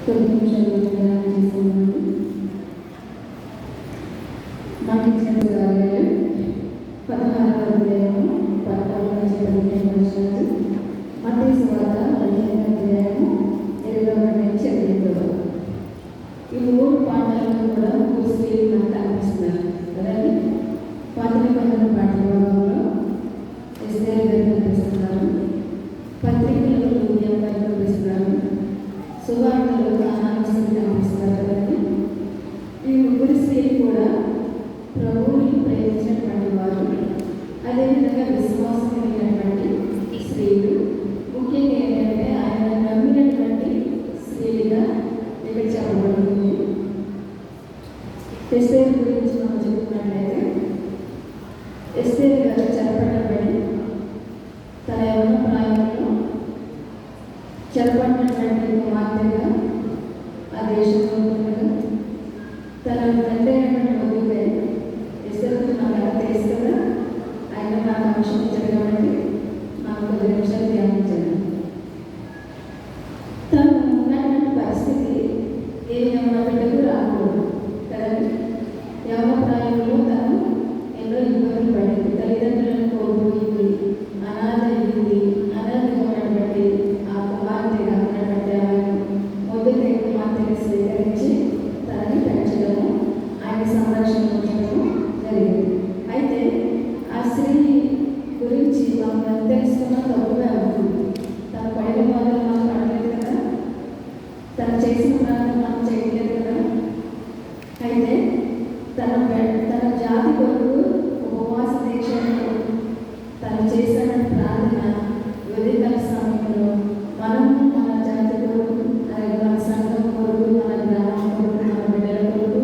కొన్ని నిమిషాలు ధ్యానం చేస్తున్నాను. మాకిచ్చిన కార్యాలు 16వ అధ్యాయము 14-15 వర్షాలు, మత్తయి సువార్త 15వ అధ్యాయము 20-22. ఈ 3 పాఠాలను కూడా 3 స్త్రీలు మనకు కనిపిస్తున్నారు కదండి. పాత నిబంధన పాఠ్యభాగంలో ఎస్తేరు గారు కనిపిస్తున్నారు, పత్రికలలో లూదియా గారు కనిపిస్తున్నారు, సువార్తలో అనామస్త్రీ కనిపిస్తున్నారు కదండి. ఈ 3 స్త్రీలు కూడా ప్రభువుని ప్రేమించినటువంటి వారు, అదేవిధంగా విశ్వాసం కలిగినటువంటి స్త్రీలు, ముఖ్యంగా ఏంటంటే ఆయన నమ్మినటువంటి స్త్రీలుగా ఇక్కడ చెప్పబడుతుంది. ఎస్తేరు గురించి మనం చెప్పుకున్నట్లయితే, ఎస్తేరు గారు చెరపట్టబడి తన యవ్వన ప్రాయంలో చెరపట్టినటువంటి కుమార్తెగా ఆ దేశంలో ఉండగా తన తండ్రి అయినటువంటి మొదలుపై ఎస్తేరుకు నాకు ఎలా తెలుసు కదా, ఆయన నాకు ఆక్షించారు కాబట్టి నాకు 10 నిమిషాలు ధ్యానించాను. తను ఉన్నటువంటి పరిస్థితి ఏ యవ్వన బిడ్డకు రాకూడదు కదండి. యవ్వన ప్రాయంలో తను ఎన్నో ఇబ్బందులు పడింది, తల్లిదండ్రులను కోల్పోయింది, అనాథ అయ్యింది. అనాథగా ఉన్నటువంటి ఆ కుమార్తెగా ఉన్నటువంటి ఆమెను మొదటి కుమార్తెగా స్వీకరించి తనని పెంచడము, ఆయన సంరక్షణ ఉంచడము జరిగింది. అయితే ఆ స్త్రీ గురించి మనం ఎంత తెలుసుకున్నా తప్పుగా ఉంటుంది. తన పడిన మొదలు మనం పడలేదు కదా, తను చేసిన ప్రాంతం మనం చేయలేదు కదా. అయితే తన జాతి కొరకు ఉపవాస దీక్షను తను చేసిన ప్రార్థన ఉదయకాల సమయంలో మనం మన జాతి కొరకు, అలాగే మన సంఘం కొరకు, మన గ్రామం కొరకు, మన బిడ్డల కొరకు,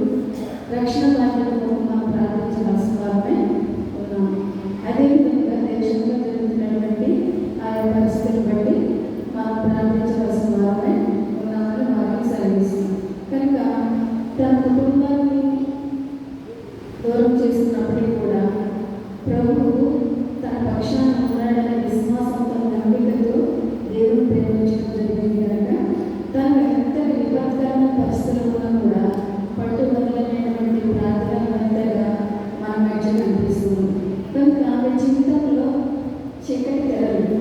రక్షణ బాధ్యత కొరకు మనం ప్రార్థించవలసిన వారమే ఉన్నాం. అదేవిధంగా దేశంలో జరుగుతున్నటువంటి ఆయా పరిస్థితులను బట్టి మనం ప్రార్థించవలసిన వారమే ఉన్నామని మనం సెలవిస్తున్నాం. కనుక తన కుటుంబాన్ని దూరం చేస్తున్నప్పటికీ కూడా ప్రభువు తన పక్షాన ఉన్నాడనే విశ్వాసంతో, నమ్మికతో దేవుని ప్రేమించడం జరిగింది. కనుక తను ఎంత విపత్కరమైన పరిస్థితులు ఉన్నా కూడా పట్టుదలైనటువంటి ప్రార్థనగా మన మధ్య కనిపిస్తుంది. కనుక ఆమె జీవితంలో చీకటి తెరలు,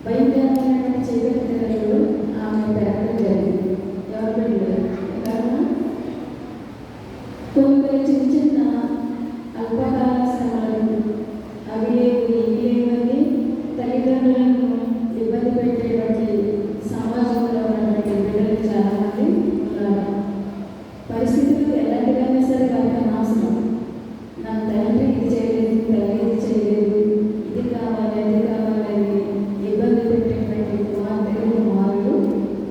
భయంకరమైనటువంటి చీకటి తెరలు ఆమె పెరగడం జరిగింది. ఎవరు కారణం కొన్ని చిన్న చిన్న అల్పకాల శ్రమలను, అవి ఇవి తల్లిదండ్రులను ఇబ్బంది పెట్టేటువంటి సమాజంలో ఉన్నటువంటి బిడ్డలు చాలామంది ఉన్నారు. పరిస్థితులు ఎలాంటివైనా సరే వారికి అవసరం. నా తండ్రి ఇది చేయలేదు, తల్లి ఇది చేయలేదు, ఇది కావాలి, అది కావాలని ఇబ్బంది పెట్టేటువంటి కుమార్తెలు, కుమారులు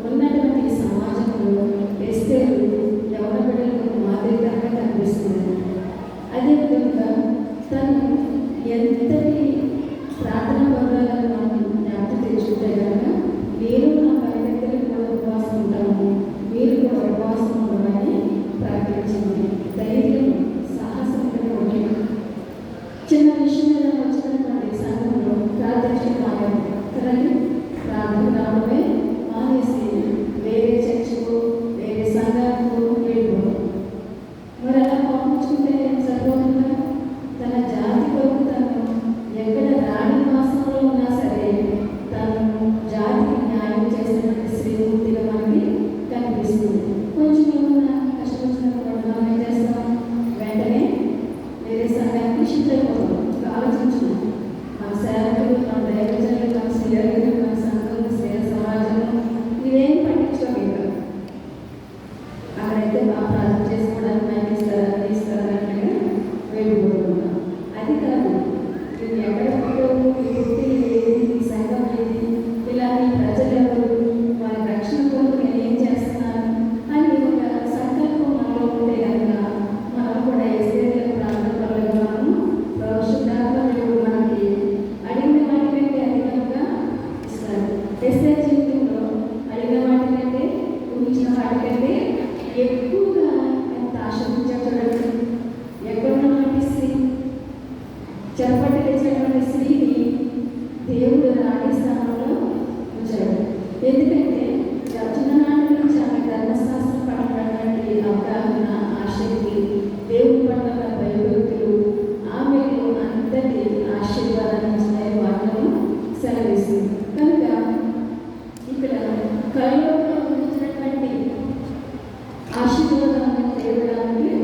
ఉన్నటువంటి సమాజంలో ఎస్తేరు యవ్వన బిడ్డలకు మాదిరిగా కనిపిస్తుంది. అదేవిధంగా తను ఎంతటి ప్రార్థన బంధాలను మనం జ్ఞాపకం తెచ్చుకుంటే కనుక, నేను నా పరిగెత్తలు కూడా ఉపవాసం ఉంటాము, మీరు కూడా ఉపవాసం ఉండమని ప్రకటించింది. ధైర్యం, సాహసం కూడా ముఖ్యం. చిన్న విషయం మీద వచ్చినటువంటి సంఘంలో ప్రార్థించడం కదండి. ప్రార్థన రావడమే మానేసి వేరే చర్చకు, వేరే సంఘాలకు వెళ్ళిపోవడం. మరి అలా పంపించుకుంటే సరిపోతుందా? తన జాతి కొరకు తను ఎక్కడ రాణి మాసంలో ఉన్నా సరే తను జాతికి న్యాయం చేసినటువంటి శ్రీమూర్తిగా మనకి కనిపిస్తుంది. కొంచెం ఏమన్నా కష్టం వచ్చినప్పుడు మనం ఏం చేస్తాం? వెంటనే వేరే సంఘానికి షిఫ్ట్ అయిపోతాం. ఆలోచించున్నాం, మన సేవకులు, మన దైవజనులు, మన శ్రీగారు, మన సంఘం, స్నేహ సమాజం ఇవేం పట్టించుకోలేదు. అక్కడైతే బాగా ప్రార్థన చేసుకోవడానికి నాకు ఇస్తారన్నట్టుగా వెళ్ళిపోతున్నాం. అది కాదు, ఇది ఎక్కడ పుట్టావు, ఈ పుట్టి ఏది, ఈ సంఘం ఏది, ఇలా ఈ ప్రజలు ఎవరు, వారి రక్షణ కొరకు నేను ఏం చేస్తున్నాను అని ఒక సంకల్పం మనలో ఉంటే కనుక మనం కూడా ఎస్తేరు ప్రాంతంలో మనము పరిశుద్ధాత్మ మనకి అడిగిన వాటి కంటే అధికంగా ఇస్తారు. ఎస్తేరు జీవితంలో అడిగిన వాటి కంటే, ఊహించిన వాటి కంటే ఎక్కువగా ఎంత ఆశించబడి ఎక్కడున్నటువంటి స్త్రీ, చెరపట్టి తెచ్చినటువంటి స్త్రీని దేవుడు రాణి స్థానంలో ఉంచాడు. ఎందుకంటే చిన్ననాటి నుంచి ఆమె కళ్ళలో ఉంచినటువంటి ఆశీర్వాదాలను దేవుడానికి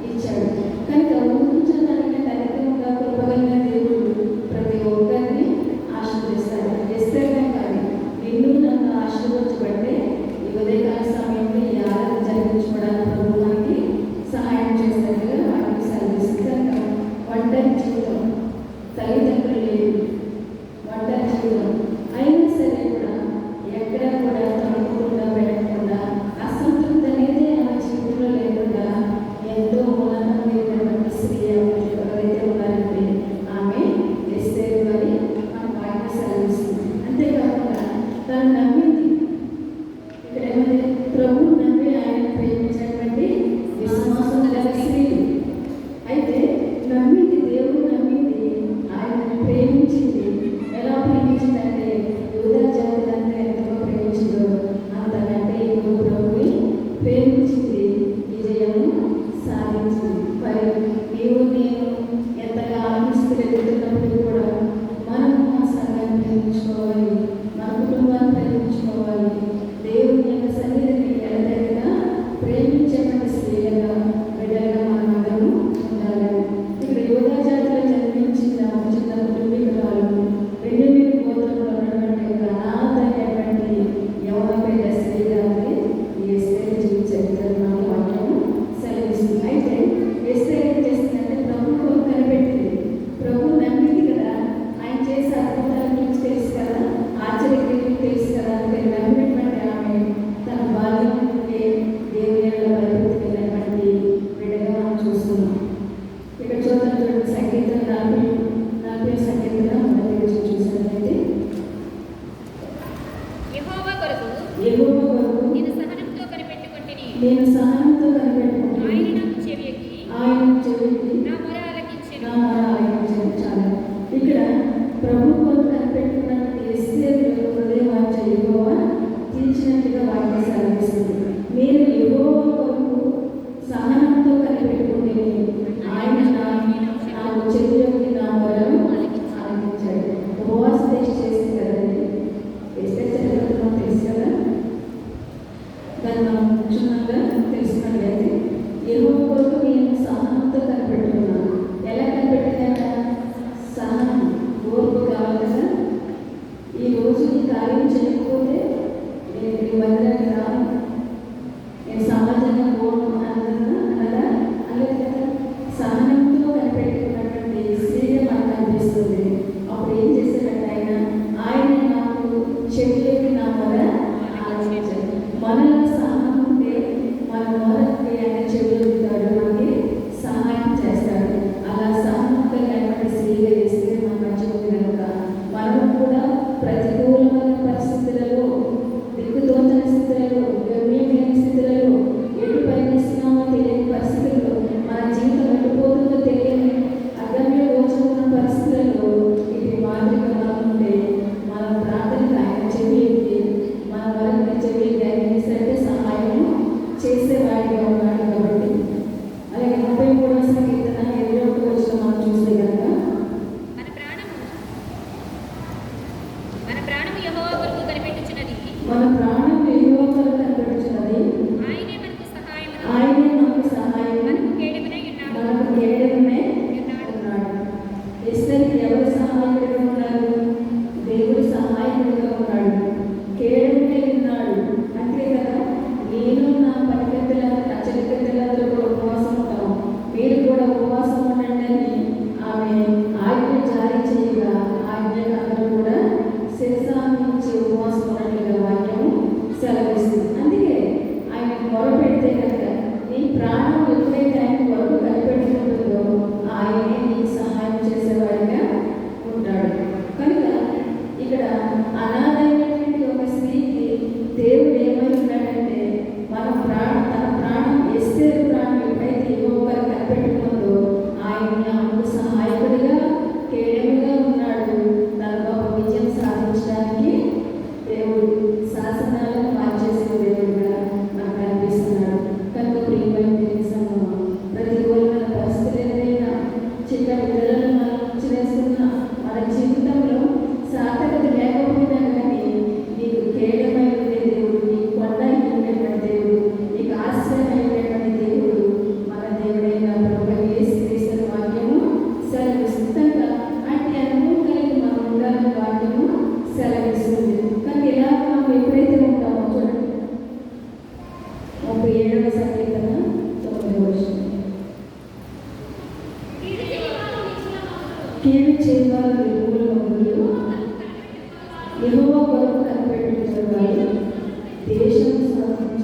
ఇచ్చాడు. కనుక ఊహించడానికి తనిఖీగా కృపగలిగిన దేవుడు ప్రతి ఒక్కరిని ఆశీర్వదిస్తాడు. ఎస్తేనే కానీ నిన్ను నన్ను ఆశీర్వదించబట్టే ఈ ఉదయకాల సమయంలో ఈ ఆరాధన జరిపించుకోవడానికి ప్రభు మనకి సహాయం చేసినట్టుగా వాటికి సెలవిస్తుంది. కనుక ఒంటరి జీవితం, తల్లిదండ్రులు లేదు, ఒంటరి జీవితం అయినా సరే కూడా ఎక్కడ కూడా తొలగకుండా పెట్టకుండా అసంతృప్తి అనేది ఆమె జీవితంలో లేకుండా ఎంతో ఉన్నతమైనటువంటి స్త్రీ ఎవరైతే ఉన్నారంటే ఆమె ఎస్తేరు అని మన వాక్యం సెలవిస్తుంది. అంతేకాకుండా తను నమ్మింది. ఇక్కడ ఏమంటే ప్రభు నమ్మి ఆయన ప్రేమించినటువంటి విశ్వాసం గల స్త్రీ. అయితే నమ్మింది, దేవుడు నమ్మింది, ఆయన ప్రేమించింది. ఎలా ప్రేమించిందంటే యూదా జాతులంతా ఎంతగా ప్రేమించిందో అంతకంటే ఎక్కువ ప్రభుని ప్రేమించింది, విజయము సాధించింది. మరి నీవు నేను ఎంతగా ఆత్మీయతలు ఎదుగుతున్నప్పుడు కూడా మనం మన సంఘాన్ని ప్రేమించుకోవాలి, మన కుటుంబాన్ని ప్రేమించుకోవాలి, దేవుని యొక్క సన్నిధిని ఎడతెగక ప్రేమించేటువంటి స్త్రీలుగా బిడ్డలుగా మనం అందరూ ఉండాలి. ఇక్కడ యూదా జాతిలో జన్మించిన చిన్న కుటుంబీకురాలు 2000 గోత్రంలో ఉన్నటువంటి ఒక అనాథమైనటువంటి యవ్వనపేట స్త్రీగానే ఈ ఎస్తేరు జీవించారు మన వాక్యము సెలవిస్తుంది. అయితే ఎస్తేరు ఏం చేసిందంటే ప్రభు కొరకు కనిపెట్టింది. ప్రభు నమ్మింది కదా, ఆయన చేసే అద్భుతాల గురించి తెలుసు కదా, ఆశ్చర్యక్రియలు తెలుసు కదా, అందుకని నమ్మినటువంటి ఆమె తన బాల్యం నుండే దేవుని భయభక్తి వెళ్ళినటువంటి బిడ్డగా మనం చూస్తున్నాం. ఇక్కడ చూడండి సంగీతం 40 సంగీతంగా మొదటి రోజు చూసినట్లయితే యెహోవా కొరకు నేను సహనంతో కనిపెట్టుకుంటుని ఆయన చెవికి నా మొర ఆలకించెను. చాలు. ఇక్కడ ప్రభు కొరకు కనిపెట్టుకున్నటువంటి ఎస్తేరు హృదయవాంఛ యెహోవా తీర్చినట్లుగా వాక్యం సెలవిస్తుంది. మీరు యెహోవా కొరకు సహనంతో కనిపెట్టుకుంటే ఆయన నాకు చెవిలోకి నా మొరను ఆలకించాడు. ఉపవాస దీక్ష చేసింది కదండి, ఎస్తేరు చరిత్ర మనకు తెలుసు కదా. దాన్ని మనం క్షుణ్ణంగా తెలుసుకున్నట్లయితే యెహోవా కొరకు నేను సహనంతో కనిపెట్టుకున్నాను. ఎలా కనిపెట్టిందంట? సహనం, ఓర్పు కావాలి కదా. ఈ రోజు ఈ కార్యం చేయకపోతే నేను మందిరానికి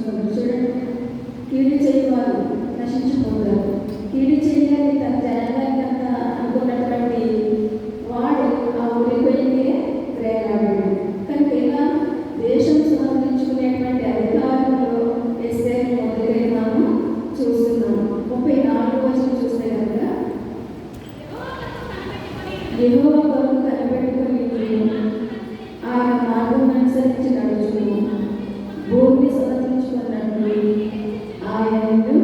సమకూర్చుకున్నారు. చూడండి, కీడు చేయవారు నశించిపోతారు. కీడు చేయాలి తన జనాంగానికి అంతా అనుకున్నటువంటి వాడు ఆ ఊరిపోయినే ప్రేరాడు. కనుక ఇలా దేశం సమర్థించుకునేటువంటి అధికారంలో ఎస్తేరు మొదలై మనం చూస్తున్నాం. 34వ వచనం చూస్తే కనుక యెహోవా కొరకు కనిపెట్టుకుని ఆయన మార్గం అనుసరించి నడుచును, భూమిని సమర్థించుకున్నట్లు ఆయనను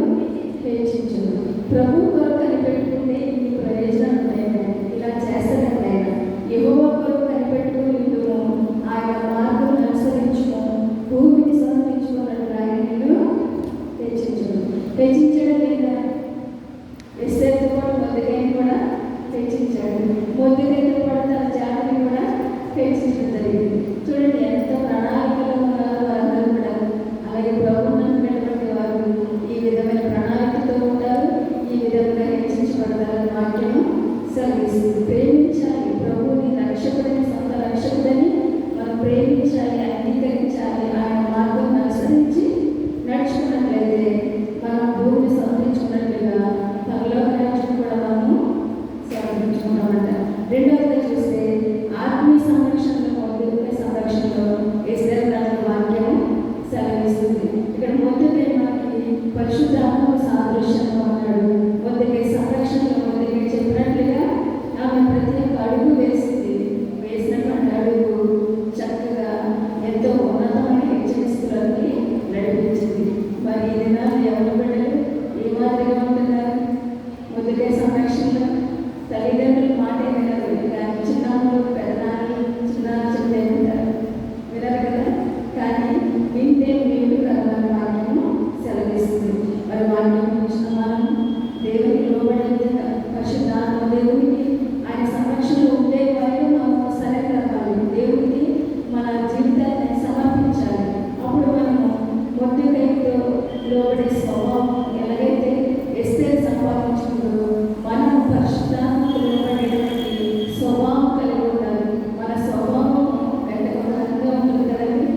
హెచ్చించును. ప్రభు కొరకు కనిపెట్టుకుంటే ఇన్ని ప్రయోజనాలు ఉన్నాయి. ఇలా చేస్తాడంటే ఆయన యెహోవా కొరకు కనిపెట్టుకుని ఆయన మార్గం అనుసరించును, భూమిని సమర్థించుకున్నట్లు ఆయనను హెచ్చించును. హెచ్చించడం లేదా ఎస్తేరుతో పాటు మొదలైన కూడా హెచ్చించాడు. మొదలైన కూడా తన జాతిని కూడా హెచ్చించడం జరిగింది. చూడండి ఎంత ప్రణాళికలో ఉన్నారో వారందరూ కూడా. అలాగే ప్రభువు నమ్మినటువంటి వారు ఈ విధమైన ప్రణాళికతో ఉంటారు, ఈ విధంగా హెచ్చించబడతారని వాక్యము సెలవిస్తుంది. ప్రేమించాలి, ప్రభువుని రక్షకుడని, సొంత రక్షకుడని మనం ప్రేమించాలి, అంగీకరించాలి. ఆయన మార్గం అనుసరించి నడుచుకున్నట్లయితే మనం భూమిని సమర్పించుకున్నట్లుగా పరలోక రాజ్యం కూడా మనము సమర్పించుకున్నామంట. రెండవది చూస్తే ఆత్మీయ సంరక్షణలో, మొదటి సంరక్షణలో ఎస్తేరు రాజు వాక్యం సెలవిస్తుంది. ఇక్కడ మొదటి మనకి పరిశుద్ధాత్మ సాదృశ్యంగా ఉన్నాడు. మొదటి సంరక్షణలో మొదటి చెప్పినట్లుగా ఆమె ప్రతి ఒక్క అడుగు వేసింది. వేసినటువంటి అడుగు చక్కగా ఎంతో ఉన్నతమైన హెచ్చరిస్తులకి నడిపించింది. మరి ఈ దినాలు ఎవరు బిడ్డలు ఏ మాదిరిగా ఉంటున్నారు? మొదటి సంరక్షణలో తల్లిదండ్రుల మాట వినరు. కానీ చిన్నాళ్ళు పెద్దనాళ్ళు చిన్నాళ్ళు చెప్తే ఉంటారు, వినరు కదా. కానీ వింటే వీళ్ళు కదా వాక్యము సెలవిస్తుంది. మరి వాక్యం చూసిన మనం దేవునికి లోబడే విధంగా పరిశుద్ధాత్మ దేవునికి ఆయన సంరక్షణలో ఉండే వారిలో మనం సరైన దేవునికి మన జీవితాన్ని సమర్పించాలి. అప్పుడు మనము మొదటిలో లోబడే స్వభావం ఎలాగైతే ఎస్తేరు సంపాదించుకుందో మనం పరిశుద్ధాత్మకు లోబడేటువంటి స్వభావం కలిగి ఉండాలి. మన స్వభావం వెంటనే ఉంటుంది కదండి.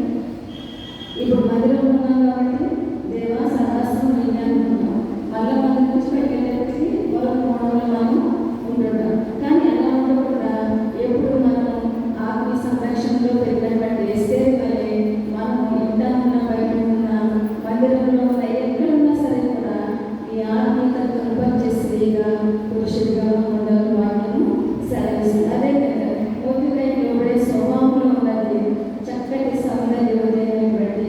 ఇప్పుడు మదిలో ఉన్నాం కాబట్టి దేవా సదాసం నేనే అనుకుంటాం. మళ్ళీ మన నుంచి వెళ్ళేటప్పటికి పొలం కోణంలో మనం ఉంటుంటాం. కానీ అలా ఉండకుండా ఎప్పుడు మనం ఆత్మీయ సంరక్షణలో పెట్టినటువంటి ఎస్తేరు వల్లే మనం ఇంట్లో ఉన్న, బయట ఉన్న, మందిరంలో ఉన్న, ఎక్కడున్నా సరే కూడా ఈ ఆత్మీయతను కనపరిచే స్త్రీగా పురుషుడిగా ఉండాలని వాక్యము సెలవిస్తుంది. అదే కదా మొదటిగా లోబడే స్వభావంలో ఉన్నది చక్కటి సౌందర్య ఉదయాన్ని బట్టి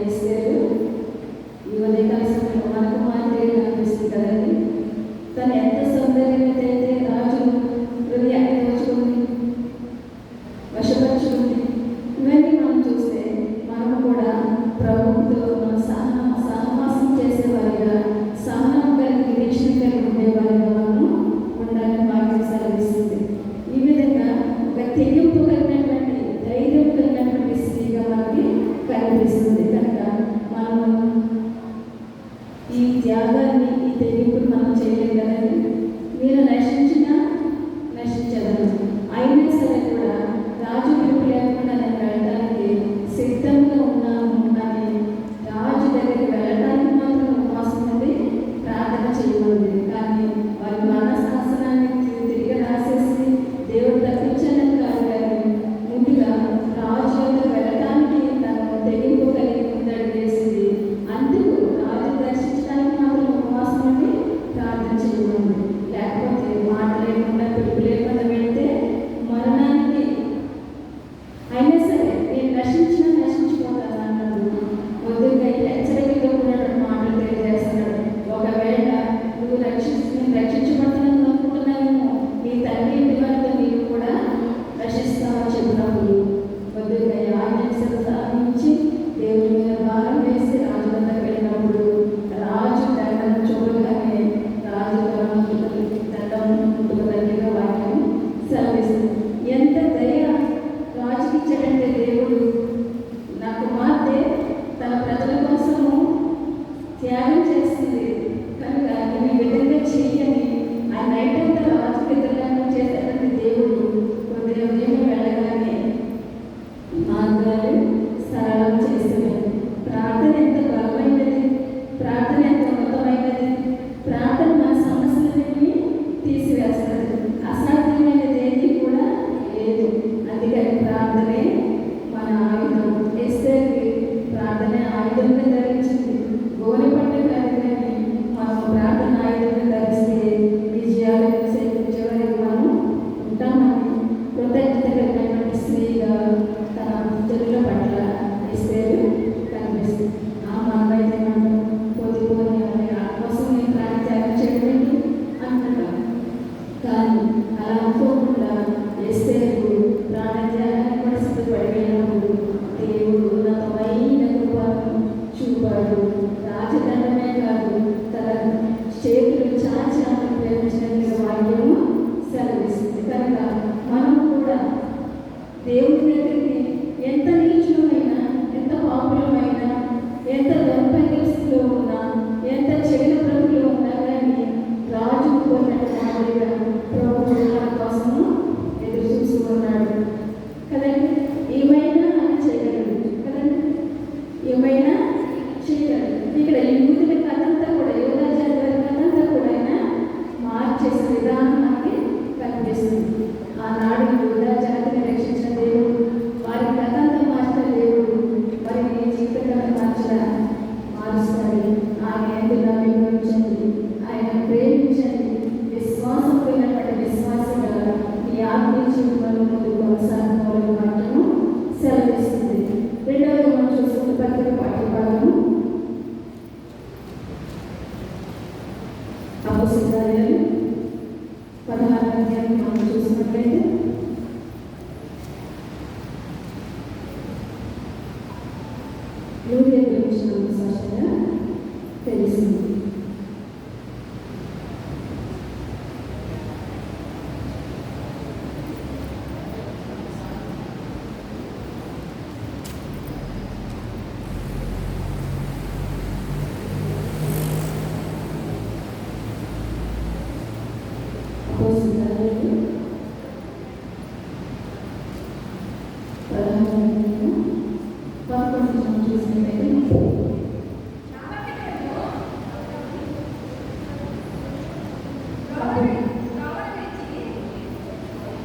తెలిసింది.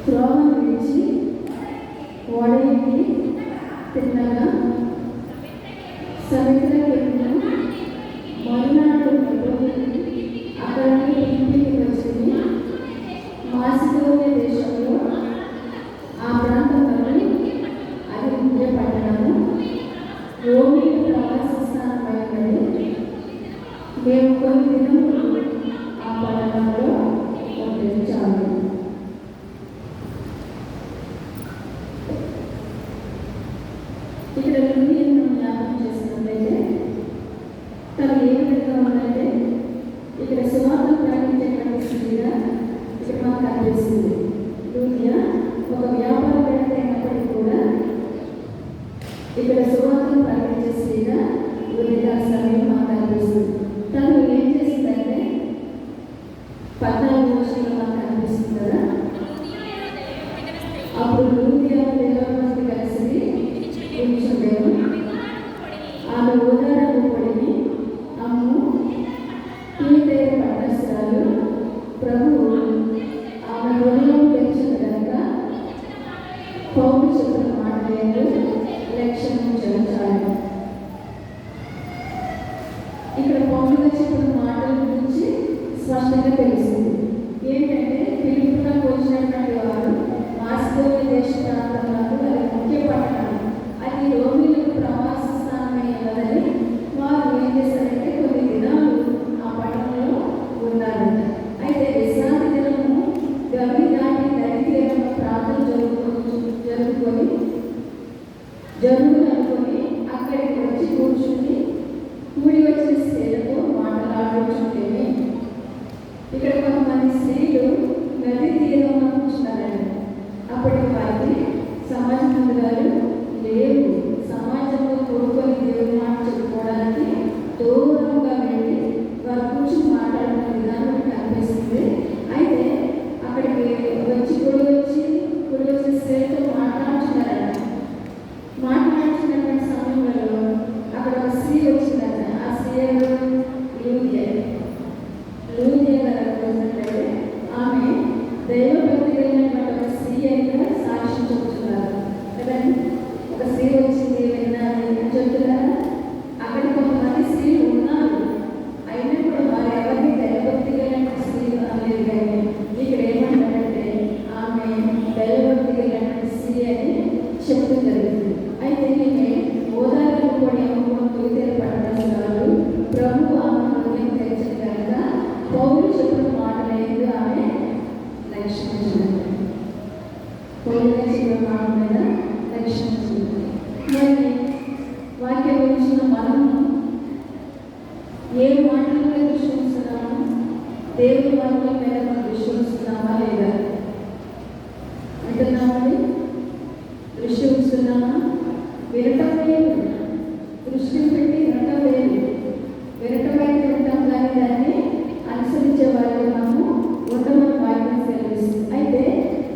త్రోవను విడిచి ఓడకి తిన్నగా సముద్రకెళ్ళిన మరునాడు అక్కడ ఇంటికి వచ్చింది. మాసిదోనియ దేశంలో ఆ ప్రాంతంలోని అది ముఖ్య పట్టణము రోమీయుల ప్రవాస స్థానమైనది. మేము కొన్ని దినములు ఆ పట్టణంలో ఉంచాము. ఇక్కడ లూదియను జ్ఞాపకం చేసినట్లయితే తను ఏ విధంగా ఉందంటే ఇక్కడ సువార్త ప్రకటించేటువంటి స్త్రీగా ఇక్కడ మాకు కనిపిస్తుంది. లూదియా ఒక వ్యాపారవేత్త అయినప్పటికీ కూడా ఇక్కడ సువార్తను ప్రకటించే స్త్రీగా లూదియా సమయం మాకు కనిపిస్తుంది. తను ఏం చేసిందంటే 14 వర్షాలు మాకు కనిపిస్తుంది కదా. అప్పుడు లూదియా దేవమంది కలిసి ఆమె ఉదాహరణ పొడిని అమ్ము తీయ పట్టస్త్రాలు ప్రభువు ఆమె హృదయం తెచ్చిన కనుక పౌరు చెప్పిన మాటలు లక్ష్యం చెందాలి. ఇక్కడ పౌరుగా చెప్పిన మాటల గురించి స్పష్టంగా తెలిసింది. ఏంటంటే ఫిలిప్పులకు వచ్చినటువంటి వారు మాసిదోనియ దేశ ప్రాంతంలో అది ముఖ్య పట్టణం, అది రోమీయులకు ప్రవాస స్థానమై ఉన్నదని వారు ఏం చేశారంటే కొన్ని దినాలు ఆ పట్టణంలో ఉన్నారు. అయితే విశ్రాంతి దినము గవి దాటి నది తీరంలో ప్రార్థన జరుగుననుకొని అక్కడికి వచ్చి కూర్చుని కూడి వచ్చిన స్త్రీలతో మాట్లాడుతుంటేనే ఇక్కడ కొంతమంది స్త్రీలు నది తీరంలో కూర్చున్నారండి. అప్పటికి వారికి సమాజం గారు లేవు. సమాజంలో కూడుకొని దేవుని మాట చెప్పుకోవడానికి దూరంగా వెళ్ళి వారు కూర్చొని మాట్లాడుతున్న విధానం కనిపిస్తుంది. అయితే అక్కడికి వచ్చి కూడి వచ్చిన స్త్రీలతో మాట్లాడుతున్నారంట. మాట్లాడుతున్నటువంటి సమయంలో అక్కడ ఒక స్త్రీ వచ్చిందంట. ఆ స్త్రీ లూదియా గారు వచ్చినట్లయితే ఆమె దైవభక్తి కలిగినటువంటి ఒక స్త్రీ అయినా సాక్ష్యం చెబుతున్నారు కదండి. ఒక స్త్రీ వచ్చింది విన్నాను అని చెప్తున్నారా. అక్కడ కొంతమంది స్త్రీలు ఉన్నారు, అయినా కూడా వారు ఎవరిని దైవభక్తి కలిగిన స్త్రీలు అనలేదు. కానీ ఇక్కడ ఏమంటారంటే ఆమె దైవభక్తి కలిగిన స్త్రీ అని చెప్తూ జరుగుతుంది. అయితే ఈమె ఓదార్పు కూడా అమ్ముకొని తొలితేరు పట్టణాలు ప్రభు ఆమె హృదయం తెచ్చిన కనుక పౌరులు చెప్పిన మాటలేదు ఆమె లక్ష్యం పౌరులుగా చెప్పిన మాట మీద లక్ష్యం. మరి వాక్యం గురించిన మనము ఏ మాటల మీద దృష్టి ఉంచుతున్నాము? దేవుని వాక్యం మీద మనం దృష్టి ఉంచుతున్నామా లేదా అంటున్నామని దృష్టి ఉంచుతున్నామా? వినటం లేదు, దృష్టి పెట్టి వినటం లేదు. వినటమైతే ఉంటాం కానీ దాన్ని అనుసరించే వారికి మనము ఉండమని వాక్యం సెలవిస్తుంది. అయితే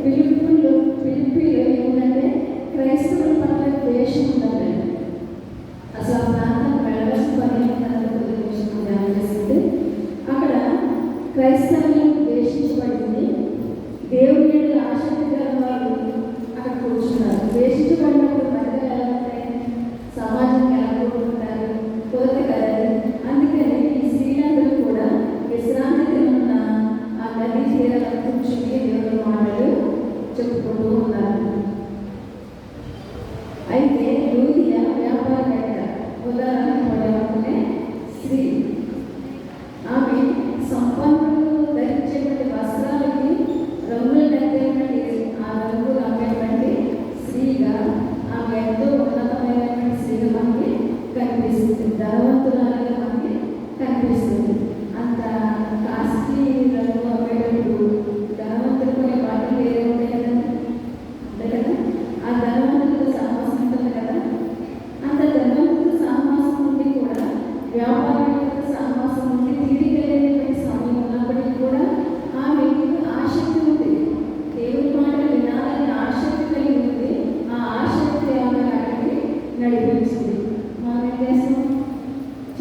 ఫిలిప్పీలో ఏంటంటే క్రైస్తవుల పట్ల ద్వేషం ఉండాలి. అసలు ఆ ప్రాంతం వెళ్ళవలసిన పని చేస్తుంది. అక్కడ క్రైస్తవులను ద్వేషించబడింది.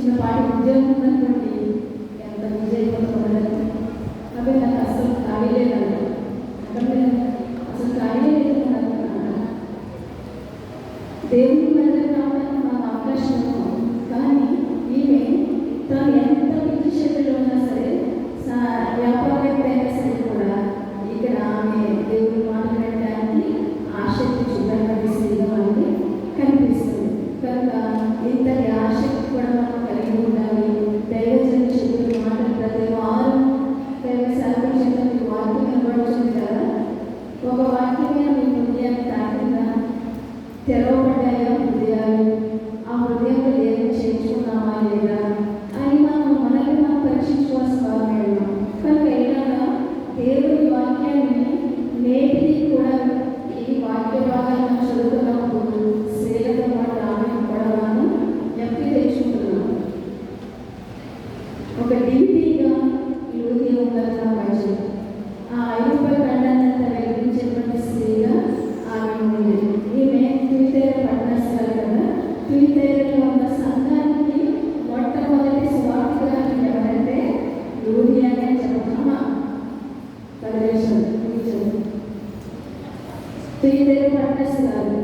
చిన్నపాటి ఉద్యోగం ఉందనుకోండి, ఎంత బిజీ అయిపోతున్నాను. కాబట్టి నాకు అసలు ఖాళీ లేదన్న, అంటే అసలు ఖాళీ లేదన్నాను. దేవుని మందిరం రావడానికి మాకు అవకాశం ఉంది. కానీ ఈమె తను ఎంత బిజీ షెడ్యూల్ ఉన్నా సరే, వ్యాపారవేత్త అయినా సరే కూడా ఇక్కడ ఆమె దేవుని మాట్లాడడానికి ఆసక్తి చూడడానికి అని కనిపిస్తుంది. కనుక ఇంతటి ఆసక్తి కూడా మనం కలిగి ఉండాలి. దైవజన చెప్పిన మాటలు ప్రతి వారం దైవ సేవలు చేత వాక్యం కనబడుతుంది కదా. ఒక వాక్యమే మీ హృదయాన్ని తాకిందా? తెరవబడ్డాయా హృదయాలు? ఆ హృదయంలో దేవుని చేర్చుకున్నామా లేదా అని మనల్ని మనం పరీక్షించుకోవాల్సిన వారమే ఉన్నాం. కనుక ఇలాగా దేవుని వాక్యాన్ని నేటికి కూడా ఈ వాక్య భాగాలను చదువుతున్నప్పుడు స్త్రీలతో పాటు ఆమె కూడా మనం ఎప్పటి తెచ్చుకుంటున్నాం. ఒక డివిటీగా లూది ఉందన్న మంచి ఆ 5 రూపాయల ఖండాన్నంత వెలిగించేటువంటి స్త్రీగా ఆమె ఉంది. ఈమె ట్వితైర పట్టణస్థాలు కదా. ట్వితైరలో ఉన్న సంఘానికి మొట్టమొదటి స్వార్థికురాలు ఎవరంటే లూది అనే చెప్తామా ప్రదేశం. ట్వితైర పట్టణస్థాలు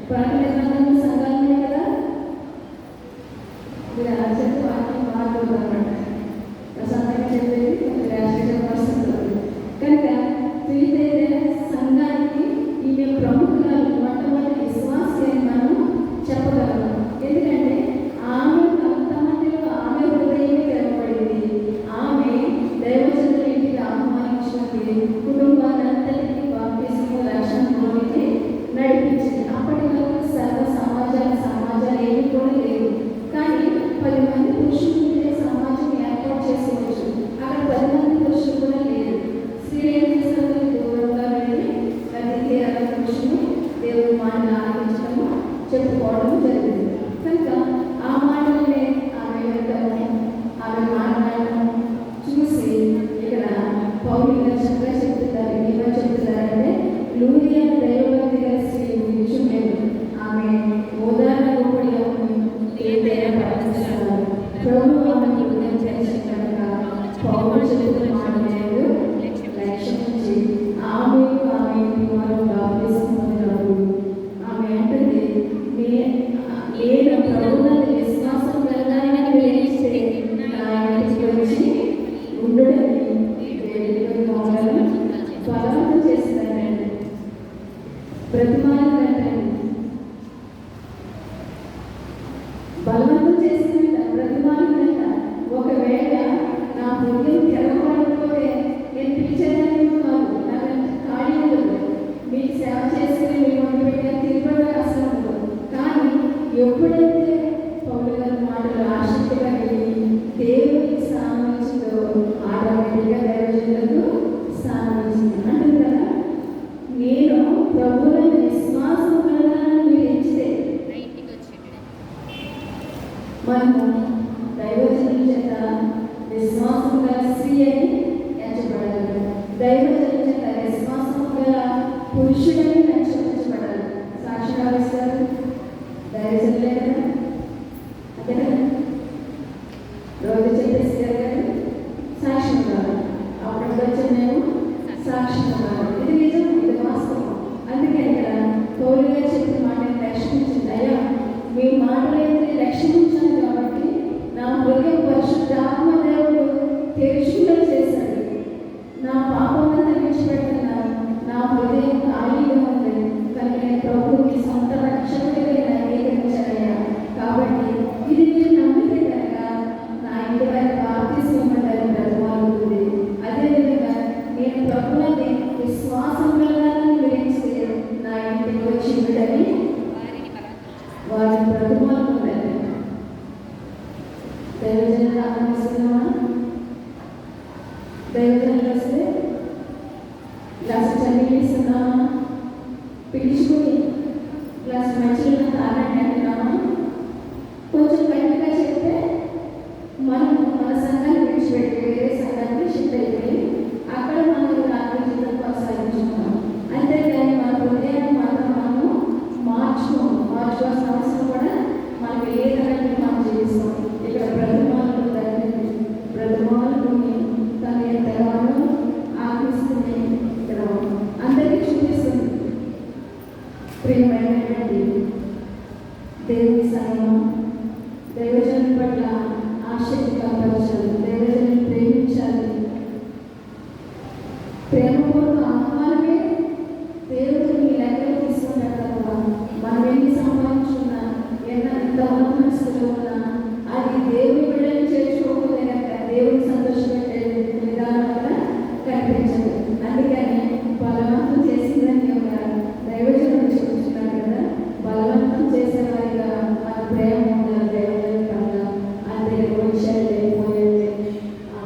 ప్రకటన సంఘాలనే కదా. మీరు అర్జెంట్ వాక్యం మాట్లాడుతారన్నమాట. ప్రశాంతంగా చెప్పేది రాష్ట్రీయ వస్తుంది. కనుక ట్వితైర సంఘానికి ఈమె ప్రముఖురాలు, మొట్టమొదటి విశ్వాసి అని మనం చెప్పగలము. ఎందుకంటే ఆమె కొంతమందిలో ఆమె హృదయమే తెరవబడింది. ఆమె దైవజనుల ఇంటికి ఆహ్వానించినది, కుటుంబాలంతటికీ బాప్తిస్మము రక్షణలోనికి నడిపించింది. అప్పటి వరకు సర్వ సమాజాలు ఏమి కూడా లేవు. కానీ 10 మంది పురుషులు ఉంటే సమాజం ఏర్పాటు చేసుకోవచ్చు. అక్కడ 10 మంది పురుషులు కూడా లేరు. స్త్రీలు ఏం చేస్తారు? దూరంగా వెళ్ళి ప్రతి పురుషుని దేవుని మాటలు ఆలకించడము, చెప్పుకోవడం జరిగింది. కనుక ఆ మాటలనే ఆమె వెళ్తాము, ఆమె మాట్లాడటం చూసి ఇక్కడ పౌలు గారు చక్కగా చెప్తున్నారు. ఏమని చెప్తున్నారంటే, లూదియా దైవభక్తి గల స్త్రీ విషయం ఆమె ఉదాహరణ కూడా ఏదైనా ప్రవర్తిస్తున్నారు. ప్రభు ఆమెకు ఉదయం చేసిన కనుక పౌలు చెప్తున్న మాటలు లక్ష్యం నుంచి ఆమె వారు బాప్తిస్మము ఆమె అంటుంది, నేను ప్రభువునందు విశ్వాసం కలగాలని వేయిస్తే నా ఇంటికి వచ్చి ఉండుడని మమ్మల్ని బలవంతం చేస్తానండి. బ్రతిమాలంటే బలవంతం చేసిందంట, బ్రతిమాలంట. ఒకవేళ నా హృదయం తెరవబడకపోతే నేను పిలిచేదాన్ని కాదు, నాకు ఖాళీ ఉండదు. మీకు సేవ చేసుకుని మీ వంట పెట్టిన తిరుగుబడి అసలు ఉండదు. కానీ ఎప్పుడైతే పౌలు గారి మాటలు ఆసక్తిగా వెళ్ళి దేవునికి స్థానం ఇచ్చిందో ఆటోమేటిక్గా దైవజనులకు స్థానం ఇచ్చింది. అంటుంది కదా, నేను ప్రభువులను విశ్వాసం కలగాలని మీరు ఇచ్చితే మనము దైవజనుల చేత విశ్వాసం గల స్త్రీ అని ఎంచబడాలి. దైవజనుల చేత విశ్వాసం గల పురుషుడని ఎంచబడాలి. సాక్షిగా ఇస్తారు దైవజనులే కదా, అంతే కదా. రోజు చెప్పేసి కదా సాక్ష్యం కాదు, అప్పటికి వచ్చి మేము సాక్ష్యం కాదు. ఇది నిజం, ఇది వాస్తవం. అందుకే ఇక్కడ పౌలుగా చెప్పిన మాటని రక్షించింది. అయ్యా మీ మాటలైతే రక్షించాను కాబట్టి నా హృదయం పరిశుద్ధాత్మ దేవుడు తెరుచుకునే చేశాడు. నా పాపమంతా విడిచిపెడుతున్నాను, నా హృదయం ఖాళీగా ఉంది. కానీ నేను ప్రభువుకి సొంత రక్షకుడిగా అంగీకరించానయ్యా. కాబట్టి ఇది మీరు నమ్మితే కనుక నా ఇంటి వారి బాప్తిస్మమంటారు బ్రతమాలుతుంది. అదేవిధంగా నేను ప్రభువుని విశ్వాసం కలగాలని వివరిస్తే నా ఇంటికి వచ్చి విడని వారిని బ్రతమాలుతున్నారు. దైవజనులు ఆనందిస్తున్నామా? దైవజనులు వస్తే గ్లాసు చదివి ఇస్తున్నామా? పిలుచుకుని గ్లాసు మంచిగా తాగండి అంటున్నామా? కొంచెం గట్టిగా చెప్తే మనం మన సంఘాన్ని విడిచిపెట్టి వేరే సంఘానికి షిఫ్ట్ అయిపోయి అక్కడ మనం రాత్రి జీవితం కొనసాగించుకున్నాం. అంతేగాని మన హృదయాన్ని మాత్రం మనము మార్చుకోవాల్సిన అవసరం కూడా మనకి లేదని మనం జీవిస్తాం. ఇక్కడ కనపరచాలి, దైవజనులను ప్రేమించాలి. ప్రేమపూర్వక ఆహ్వానమే దేవుడు మీ లెక్కలో తీసుకుంటాడు కదా. మనం ఎన్ని సంపాదించుకున్నా, ఎంత ఉన్నత స్థితిలో ఉన్నా, అది దేవుని బిడ్డలు చేర్చుకోకపోతే కనుక దేవుని సంతోషపెట్టే విధానంగా కనిపించదు. అందుకని బలవంతం చేసిందని ఒక దైవజనుడు చెప్తున్నాడు కదా, బలవంతం చేసేవారిగా మన ప్రేమ ఉండాలి దైవజనుల పట్ల. అంతే విషయాలు లేకపోయింది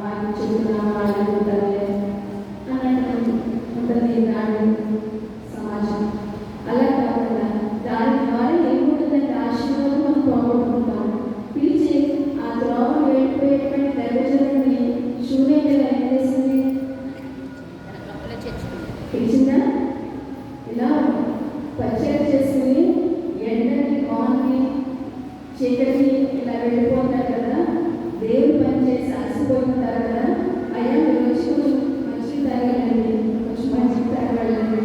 వాటిని చెప్తున్నా వాళ్ళు ఉంటారులే అన్నట్టు ఉంటుంది నాడు సమాజం. అలా కాకుండా దాని ద్వారా ఏముంటుందంటే ఆశీర్వాదం మనం పోగొట్టుకుంటాం. పిలిచి ఆ ద్రోవ వెళ్ళిపోయేటువంటి దైవజనుడిని శూన్యంగా ఏం చేసింది? పిలిచిందా? ఇలా పరిచయం చేసుకుని ఎండకి వానకి చీకటి ఇలా వెళ్ళిపోతారు కదా, దేవుడు పని చేసి అలసిపోతుంటారు కదా, అయ్యా మీరు వచ్చి కొంచెం మంచి తాగండి, కొంచెం మంచి తాగండి,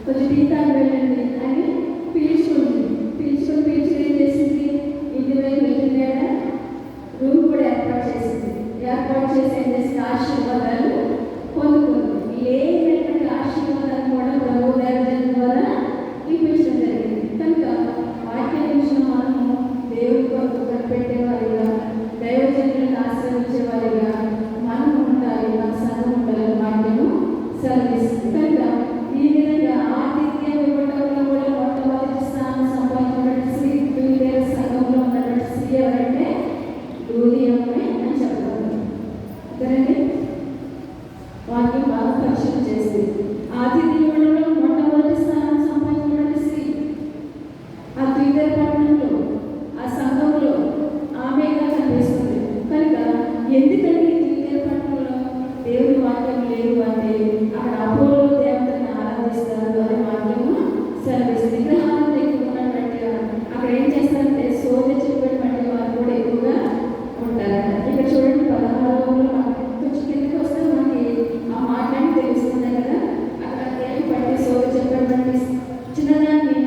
కొంచెం టీ తాగి వెళ్ళండి అని పిలుచుకుంది. పిలుచుకొని ఏం చేసింది? ఇంటి వైపు వెళ్ళింది కదా, రూమ్ కూడా ఏర్పాటు చేసింది. ఏర్పాటు చేసి ఏం చేసింది? ఆశీర్వాదాలు పొందుకుంది. లేనటువంటి ఆశీర్వాదాలు కూడా ప్రభు దైవజనుల ద్వారా చూపించడం జరిగింది. కనుక వాక్య విషయం మనము దేవుడి కొరకు కనిపెట్టేవారిగా, దైవజనులను ఆశ్రయించేవారిగా మనం ఉండాలి, మన సంఘం ఉండాలి. వాక్యము సెలవిస్తుంది. కనుక ఈ విధంగా ఆతిథ్యం ఇవ్వడంలో కూడా మొట్టమొదటి స్థానం సంపాదించినటువంటి స్త్రీ తుయితైర సంఘంలో ఉన్నటువంటి స్త్రీ ఎవరంటే లూదియమ్మే అని చెప్తారు. అంతేనండి. వాక్యం బాగా పరిచయం చేసి ఆతిథ్యం ఇవ్వడంలో మొట్టమొదటి స్థానం సంపాదించినటువంటి స్త్రీ ఆ తుయితైర పట్టణంలో ఆ సంఘంలో ఆమెగా కనిపిస్తుంది. కనుక ఎందుకంటే తుయితైర పట్టణంలో దేవుడి వాక్యం లేదు అంటే అక్కడ అపోలో దేవతని ఆరాధిస్తారు అని వాక్యము సెలవిస్తుంది. విగ్రహాల దగ్గర ఉన్నటువంటి అక్కడ ఏం చేస్తారంటే సోదె చెప్పేటువంటి వారు కూడా ఎక్కువగా ఉంటారు. ఇక్కడ చూడండి 16లో కొంచెం కిందకి వస్తే మనకి ఆ మాటని తెలుస్తుంది కదా. అక్కడ తేలి పట్టి సోదె చెప్పేటువంటి చిన్నదాన్ని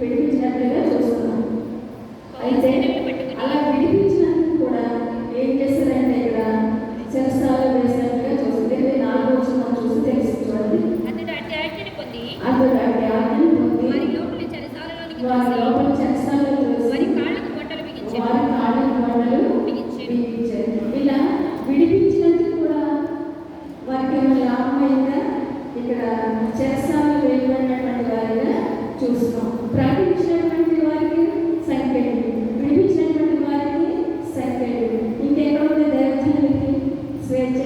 విడిపించినట్లుగా చూస్తున్నాం. అయితే అలా విడిపించినందుకు కూడా ఏం చేస్తారంటే ఇక్కడ చెరసాలలో వేసినట్లుగా చూస్తుంది. 24 వచ్చిన మనం చూసి తెలుసు. చూడండి, అతడు అట్టి ఆజ్ఞను పొంది వారి లోపలి చెరసాలలో వారి కాళ్ళకు బొట్టలు బిగించారు. ఇలా విడిపించినందుకు కూడా వారికి ఏమైనా లాభం అయిందా? ఇక్కడ చెరసాలలో వెళ్ళినటువంటి వారిగా చూస్తున్నాం. ప్రకటించినటువంటి వారికి సంఖ్యలు, విడిపించినటువంటి వారికి సంఖ్యలు. ఇంకెక్కడ ఉంది దైవజనులకి స్వేచ్ఛ?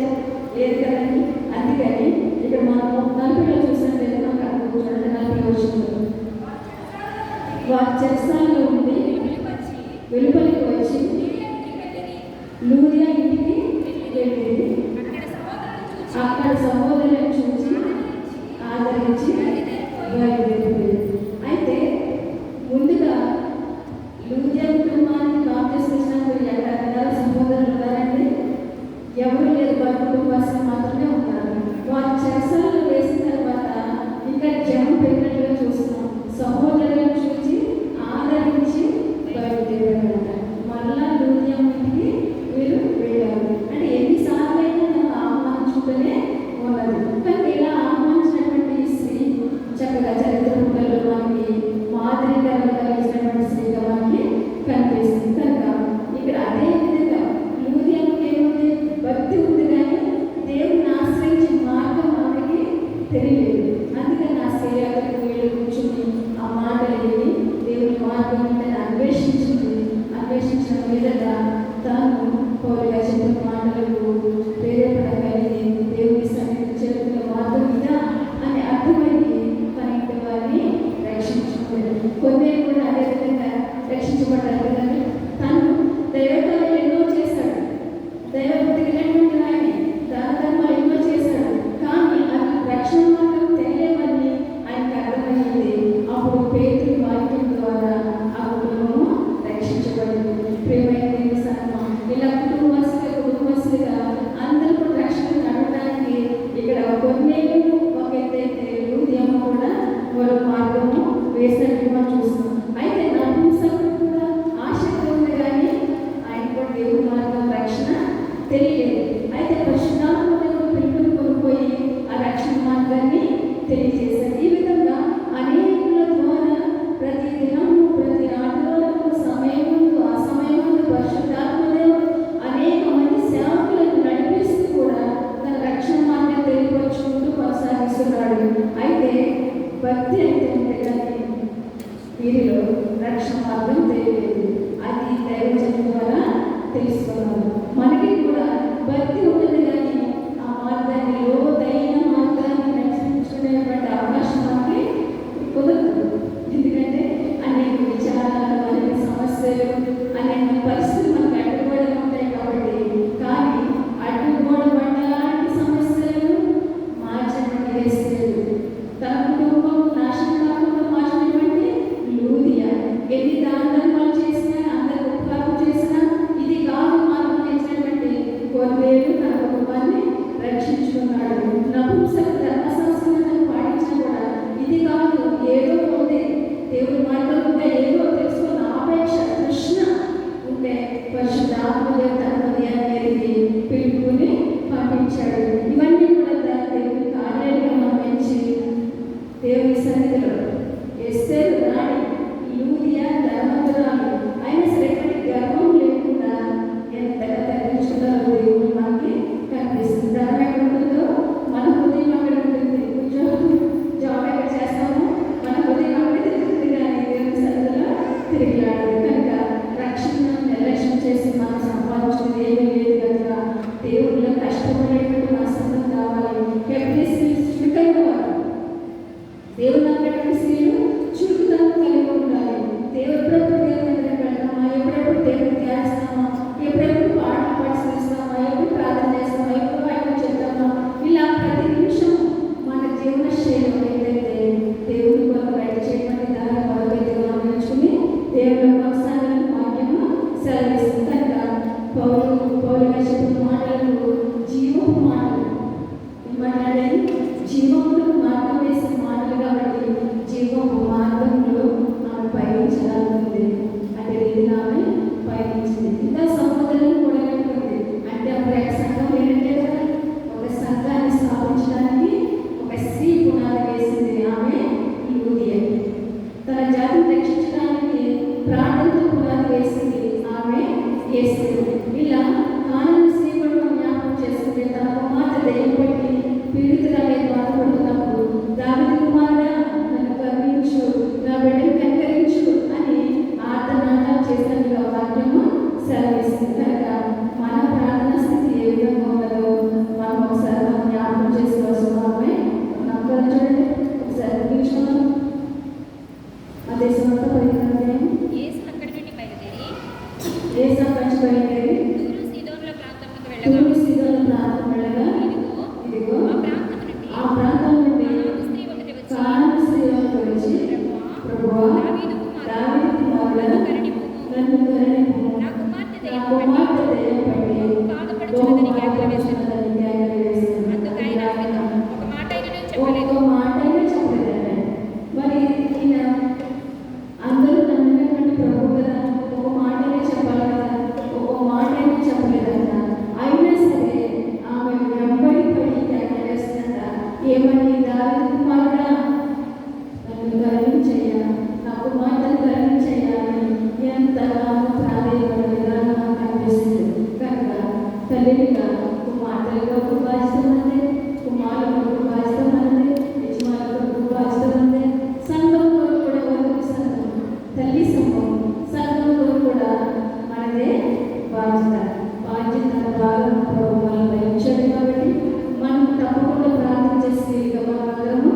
లేదు కదండి. అందుకని ఇక్కడ మనం 40లో చూసినట్లయితే మనకు అర్థం. చూడండి 40 వచ్చింది. వారి చెరసాలలో ఉండి వెలుపలికి వచ్చి లూదియా ఇంటికి వెళ్ళింది. అక్కడ సహోదరులను చూసి ఆదరించి బయలుదేరింది. అయితే ముందుగా లూదియా కుటుంబానికి బాప్తిస్మం ఇచ్చినప్పుడు ఎక్కడ సహోదరులు ఉన్నారండి? ఎవరు లేరు. వారి కుటుంబస్తులు మాత్రమే ఉన్నారు. వారి చెరసాలలో వేసిన తర్వాత ఇంకా జనం పెరిగినట్లుగా చూస్తున్నాం. సహోదరులను చూసి ఆదరించి బయలుదేరారంట. మళ్ళా లూదియా ఇంటికి వీరు వెళ్ళారు. అంటే ఎన్నిసార్లు అయినా నన్ను ఆహ్వానించుకుంటూనే ఉన్నది. కానీ ఇలా ఆహ్వానించినటువంటి స్త్రీ చక్కగా చరిత్ర తెలియలేదు. అయితే పరిశుద్ధాత్మ దేవుడు పిలుపుని కొనుక్కోయి ఆ రక్షణ మార్గాన్ని తెలియజేశారు. ఈ విధంగా అనేకుల ద్వారా ప్రతి దినము ప్రతి ఆదివారము సమయముందు ఆ సమయముందు పరిశుద్ధాత్మ దేవుడు అనేక మంది సేవకులను నడిపిస్తూ కూడా తన రక్షణ మార్గం తెలియపరుచుకుంటూ కొనసాగిస్తున్నాడు. అయితే భక్తి అయితే ఉంటే కానీ వీరిలో రక్షణ మార్గం తెలియలేదు. అది దైవజనం ద్వారా తెలుసుకున్నారు. మనకి కూడా భక్తి ఉంటుంది కానీ ఆ మార్గాన్ని లోతైన మార్గాన్ని నడిపించుకునేటువంటి అవకాశం మనకి కుదరదు. ఎందుకంటే అనేక విచారాలు, అనేక సమస్యలు, అనేక పరిస్థితులు మనకు అడ్డుపడి ఉంటాయి కాబట్టి. కానీ అడ్డుకోవడం సమస్యలను మార్చడం వేసేది తన కుటుంబం నాశనం కాకుండా మార్చినటువంటి లూదియా ఎన్ని దానాలు చేసినా అందరు ఉపకారం చేసినా ఇది కాదు మార్గం చేసినటువంటి కొన్నేళ్ళు తన కుటుంబాన్ని రక్షించుకున్నాడు. నపుంసక ధర్మశాస్త్రాలను పాటించినా కూడా ఇది కాదు ఏదో ఉంది దేవుడి మార్గం ఉంటే ఏదో తెలుసుకున్న ఆపేక్ష కృష్ణ ఉంటే పరిశుద్ధాత్మ తన హృదయాన్ని పిలుపుని పాటించాడు. ఇవన్నీ కూడా దేవుడి కార్యాలుగా మనం పెంచి దేవుని సన్నిధిలో ఎస్తేరు రాణి లూదియా ధర్మంతురాలు అయినా సరే గర్వం లేకుండా ఎంతగా తగ్గించుకున్నారో దేవుడు మనకి కనిపిస్తుంది. ధర్మం ఎక్కడ ఉంటుందో మన హృదయం అక్కడ ఉంటుంది. జాబ్ ఎక్కడ చేస్తామో మన హృదయం అక్కడ తిరుగుతుంది కానీ దేవుని సన్నిధిలో తిరిగిలాడదు. కనుక రక్షణ నిర్లక్ష్యం చేసి మనం సంపాదించుకుని ఏమీ లేదు కనుక దేవుడిలో కష్టపడేటువంటి మన సంతం కావాలి. ఎప్పుడు చురుకైన వారు దేవుడు అక్కడ స్త్రీలు చురుకుతనం కలిగి ఉండాలి. ఎప్పుడెప్పుడు దేవుని దగ్గరికి వెళ్తామా, ఎప్పుడెప్పుడు దేవుని ధ్యానిస్తామా, ఎప్పుడెప్పుడు పాటలు పరిశీలిస్తామా, ఎప్పుడు ప్రార్థన చేస్తామా, ఎప్పుడు వాక్యం చెప్తామా, ఇలా ప్రతి నిమిషం మన జీవన శైలిలో ఏదైతే దేవుని కొరకు బయట చేయమని దాన్ని బలోపేతంగా గమనించుకుని దేవుని కొనసాగాలని వాక్యము సెలవిస్తుంది. కనుక పౌరుగా చెప్పిన మాటలకు జీవపు మాటలు మాట్లాడేది జీవములకు మార్గం వేసిన మాటలు కాబట్టి జీవపు మార్గంలో ఆమె పయనించాలనుకుంది. అంటే ఇది ఆమె పయనించింది. ఇంకా సహోదరులను కూడా కట్టుకుంది. అంటే అప్పుడు ఒక సంఘం ఏంటంటే కదా ఒక సంఘాన్ని స్థాపించడానికి ఒక స్త్రీ పునాది వేసింది. ఆమె లూదియా తన జాతిని రక్షించడానికి ప్రార్థనతో పునాది వేసింది. ఆమె యేసు. ఇలా కానాను స్త్రీ కూడా మనం జ్ఞాపకం చేసుకుంటే తన కుమార్తె దెయ్యం పట్టి పీడితురాలై బాధపడుతున్నప్పుడు దావీదు కుమారుడా నన్ను కరుణించు, నా బిడ్డను కనికరించు అని ఆర్తనాదాలు చేసినట్టుగా వాక్యము సెలవిస్తుంది. కనుక మన ప్రార్థన స్థితి ఏ విధంగా ఉన్నదో మనం ఒకసారి మనం జ్ఞాపకం చేసుకోవాల్సిన వారమే. నమ్మకం చూడండి ఒకసారి తీసుకున్నాం. ఆ దేశం అంతా పోయిందంటే యేసు అక్కడి నుండి బయలుదేరి దేశం నుంచి బయలుదేరి తూరు సీదోనుల ప్రాంతంలోకి వెళ్ళగా ఇదిగో ఆ ప్రాంతం నుండి కానాను స్త్రీ ఒకటి వచ్చి ప్రభువా దావీదు కుమారుడా నన్ను కరుణింపుము, నా కుమార్తె దెయ్యం పట్టి బహు బాధపడుచున్నదని కేకలు వేసింది. ఒక్క మాట అయినా చెప్పలేదండి. మరి ఈయన అందరూ నమ్మినటువంటి ప్రభు కదా, ఒక మాట అయినా చెప్పాలి కదా, ఒక మాట అయినా చెప్పలేదంట. అయినా సరే ఆమె వెంబడి పడి కేకలు వేసిందంట. ఏమని? దావీదు కుమారుడా నన్ను కరుణించయ్యా, నా కుమార్తెను కరుణించయ్యా అని ఎంతగానో ప్రాధేయపడే విధానం మనకు కనిపిస్తుంది. కనుక తల్లిగా కుమార్తెలుగా బాధ్యత ఉంది, కుమారులకు బాధ్యత ఉంది, యజమానులకు బాధ్యత ఉంది. సంఘంలో కూడా వధువు సంఘం, తల్లి సంఘం, సంఘంలో కూడా మనదే బాధ్యత. బాధ్యత భాగం ప్రభు మనం భరించాడు కాబట్టి మనం తప్పకుండా ప్రార్థన చేసి మనందరము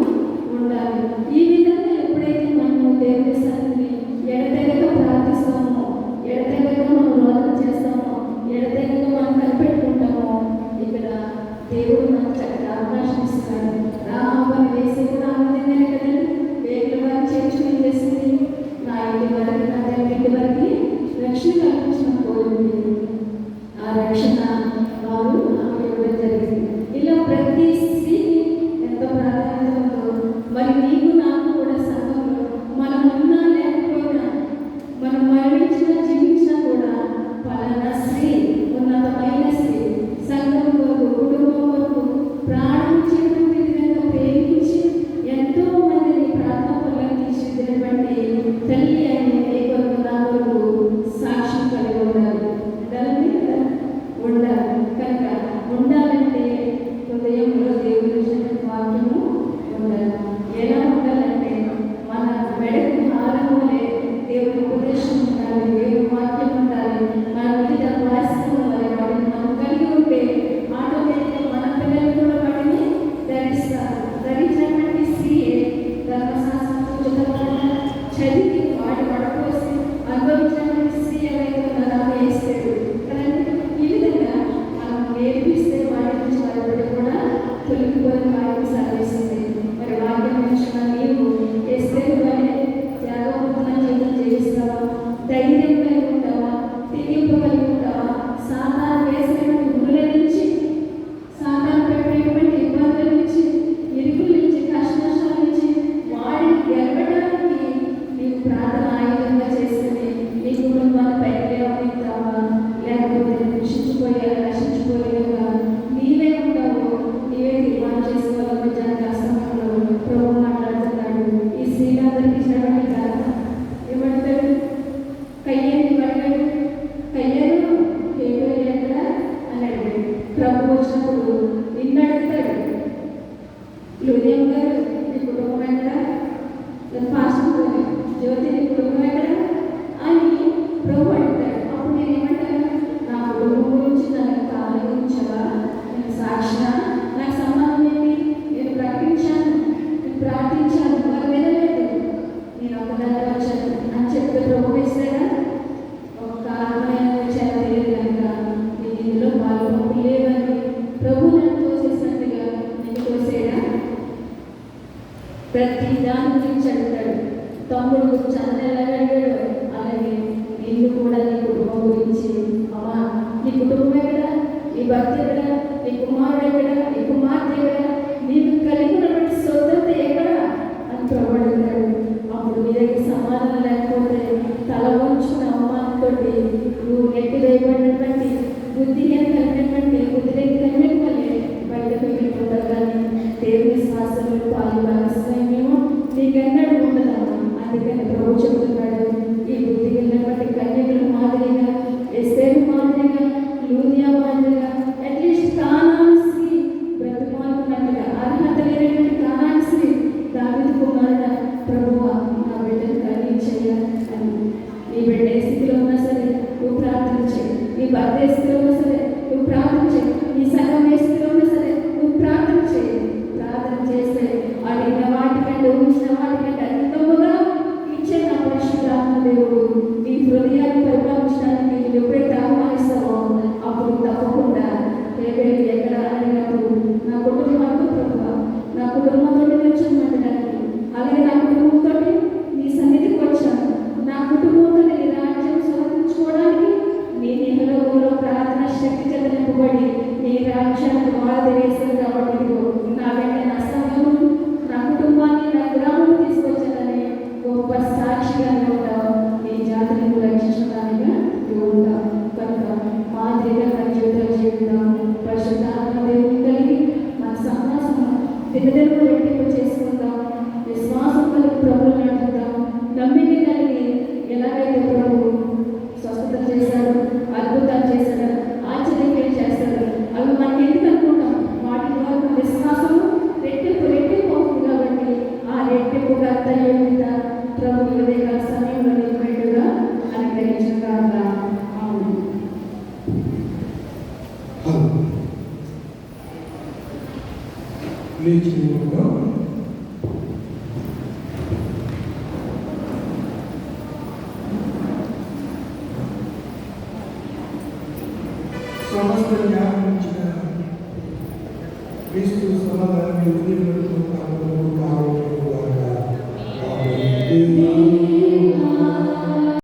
ఉండాలి. ఈ విధంగా ఎప్పుడైతే మనము దేవుని సన్నిధిని ఎడతెగక ప్రార్థిస్తామో, ఎడతెగక మనం రోదన చేస్తామో, ఎడతెగక మనం కనిపెట్టుకుంటామో ఇక్కడ దేవుడు మనకు చక్కటి అవకాశం ఇస్తున్నాడు. రామని వేసి కూడా ఆనందంగానే కదండి వేగుల వారు చేర్చుకుని వేసింది. నా ఇంటి వరకు నా తండ్రి ఇంటి వరకు రక్షణ కల్పించిన కోరింది. ఆ రక్షణ వారు ఆమె ఇవ్వడం జరిగింది. ఇలా ప్రతి స్త్రీకి ఎంత ప్రాధాన్యత ఉందో మరి నీకు నాకు కూడా సంఘంలో మనం ఉన్నా లేకపోయినా మనం మరణించినా జీవించినా కూడా పలానా స్త్రీ ఉన్నతమైన స్త్రీ ఉండాలి. కనుక ఉండాలంటే హృదయంలో దేవుని వాక్యము ఉండాలి. ఎలా ఉండాలంటే మన మెడకు హారములే దేవుని ఉపదేశం ఉండాలి, దేవుని వాక్యం ఉండాలి. మన మీద వాస్తవం వాటిని మనం కలిగి ఉంటే ఆటోమేటిక్గా మన పిల్లలు కూడా వాటిని ధరిస్తారు. ధరించినటువంటి స్త్రీయే ధర్మశాస్త్రం చదివి వాటి పడపోసి అనుభవించినటువంటి స్త్రీ ఎవరైతే ఉన్నారో వేస్తాడు కదండి. ఈ విధంగా మనం నేర్పిస్తే వాటి నుంచి వారి బిడ్డ కూడా తొలగిపోయిన వాటిని సాధిస్తుంది. మరి వాక్యం నుంచి నీవు ఎస్తేరు అనే త్యాగపూర్ణ జీవితం జీవిస్తావా? ధైర్యం కలిగి ఉంటావా? తెగింపు కలిగి ఉంటావా? సాధారణ వేసినటువంటి గురుల నుంచి, సాధారణ పెట్టినటువంటి ఇబ్బందుల నుంచి, ఇరుకుల నుంచి, కష్టాల నుంచి వాడిని గెలవడానికి నీకు ప్రార్థన ఆయుధంగా చేసుకుని నీ కుటుంబాన్ని పైకి లేవనెత్తావా? లేకపోతే నశించిపోయేగా నీవే ఉంటావు? నీవే తీర్మానం చేసుకోవాలి. నిజానికి ఆ సమయంలో ప్రభు మాట్లాడుతున్నాడు. ఈ స్త్రీలందరికీ ఇచ్చినటువంటి ఘనత ఏమంటాడు? కయ్యేది అడిగాడు. కయ్యేరు హేబేలు ఎక్కడ అని అడిగాడు. ప్రభు వచ్చినప్పుడు నిన్ను అడుగుతాడు, హృదయం గారు నీ కుటుంబం ఎక్కడ, పాస్టర్ జ్యోతి నీ కుటుంబం ఎక్కడ అని ప్రభు అడుగుతాడు. అప్పుడు నేను ఏమంటాను? నా కుటుంబం గురించి నాకు కాలం గురించవా? నేను సాక్షిగా నాకు సంబంధం ఏంటి? నేను ప్రకటించాను, నేను ప్రార్థించాను, వారు వినలేదు, నేను ఒకదాన్ని వచ్చాను అని చెప్తే ప్రభు వేస్తాడా? ఒక కారణమైన వచ్చాను తెలియదు కనుక నేను ఇందులో పాల్గొనకు లేవని ప్రభు నన్ను తోసేసినట్టుగా నేను తోసేడా? ప్రతి దాని గురించి అడుగుతాడు. తమ్ముడు గురించి అన్న ఎలాగ అడిగాడు అలాగే నిన్ను కూడా నీ కుటుంబం గురించి, అమ్మా నీ కుటుంబం ఎక్కడ, నీ భర్త ఎక్కడ, నీ కుమారుడు ఎక్కడ, నీ కుమార్తె ఎక్కడ, నీకు కలిగినటువంటి సొంతత ఎక్కడ అని ప్రభు అడుగుతాడు. అప్పుడు మీ దగ్గర సమాధానం లేకపోతే తల వంచుకున్న అవమానంతో నువ్వు నెట్టి వేయబడినటువంటి బుద్ధిహీన కలిగినటువంటి బుద్ధిలేని వల్లే బయటకు వెళ్ళిపోతారు. కానీ దేవుని శ్వాసంలో పాలు భాగస్వామ్యము నీకెన్నడూ ఉండదమ్మా. అందుకని ప్రభు చెబుతున్నాడు, ఈ బుద్ధి వెళ్ళినటువంటి కన్యకుల మాదిరిగా, ఎస్తేరు మాదిరిగా, లూదియా మాదిరిగా, అట్లీస్ట్ కానాను స్త్రీ బ్రతుమానుకున్నట్టుగా అర్హత లేనటువంటి కానాను స్త్రీ దావీదు కుమారుడా ప్రభువా నా బిడ్డను కలిగించయ్యా అని. నీ బిడ్డ ఏ స్థితిలో ఉన్నా సరే నువ్వు ప్రార్థన చేయి. నీ భర్త ఏ స్థితిలో ఉన్నా సరే నువ్వు ప్రార్థన చేయి. నీ సంఘం ఏ స్థితిలో ఉన్నా సరే నువ్వు ప్రార్థన చేయి. ప్రార్థన చేస్తే అడిగిన వాటికంటే ఊహించిన వాటికంటే అధికముగా ఇచ్చే నా పరిశుద్ధాత్మ దేవుడు నీ హృదయాన్ని పరిపాలించడానికి నీకు ఎప్పుడైతే ఆహ్వానిస్తావో అప్పుడు తప్పకుండా హేబేలు ఎక్కడ అడిగినప్పుడు నా కుటుంబంతో ప్రభువా, నా కుటుంబంతో వచ్చాను మాట్లాడడానికి, అలాగే నా కుటుంబంతో నీ సన్నిధికి వచ్చాను, నా కుటుంబంతో నీ రాజ్యం సమర్పించుకోవడానికి నీ నిహలోకంలో ప్రార్థన శక్తి చేత నింపబడి నీ రాజ్యానికి వారధి వేశాను. కాబట్టి నా వెంట నా సంఘము, నా కుటుంబాన్ని, నా గ్రామం తీసుకొచ్చానని గొప్ప సాక్షిగా ఉంటావు. నీ జాతిని రక్షించడానిగా ఉంటావు. కనుక మాదిరిగా మన జీవితాలు జీవితాము. పరిశుద్ధాత్మ దేవుని కలిగి మన సహవాసం దినదినము రెట్టింపు చేసుకుందాం. విశ్వాసం కలిగి ప్రభువును నడుపుదాం. నమ్మిక కలిగి ఎలాగైతే ప్రభు స్వస్థత చేశాడు, అద్భుతాలు చేశాడు, ఆశ్చర్యం చేస్తాడు, అవి మనకి ఎందుకు అనుకుంటాం? వాటి ద్వారా విశ్వాసము రెట్టింపు అవుతుంది. కాబట్టి ఆ రెట్టింపు కర్తయ్యేత ప్రభు ఉదయకాల సమయంలో నిలబెట్టుగా అనుగ్రహించగాక. అవును. సమస్త జ్ఞాపించిన క్రీస్తు సమాధానాన్ని ఉదయం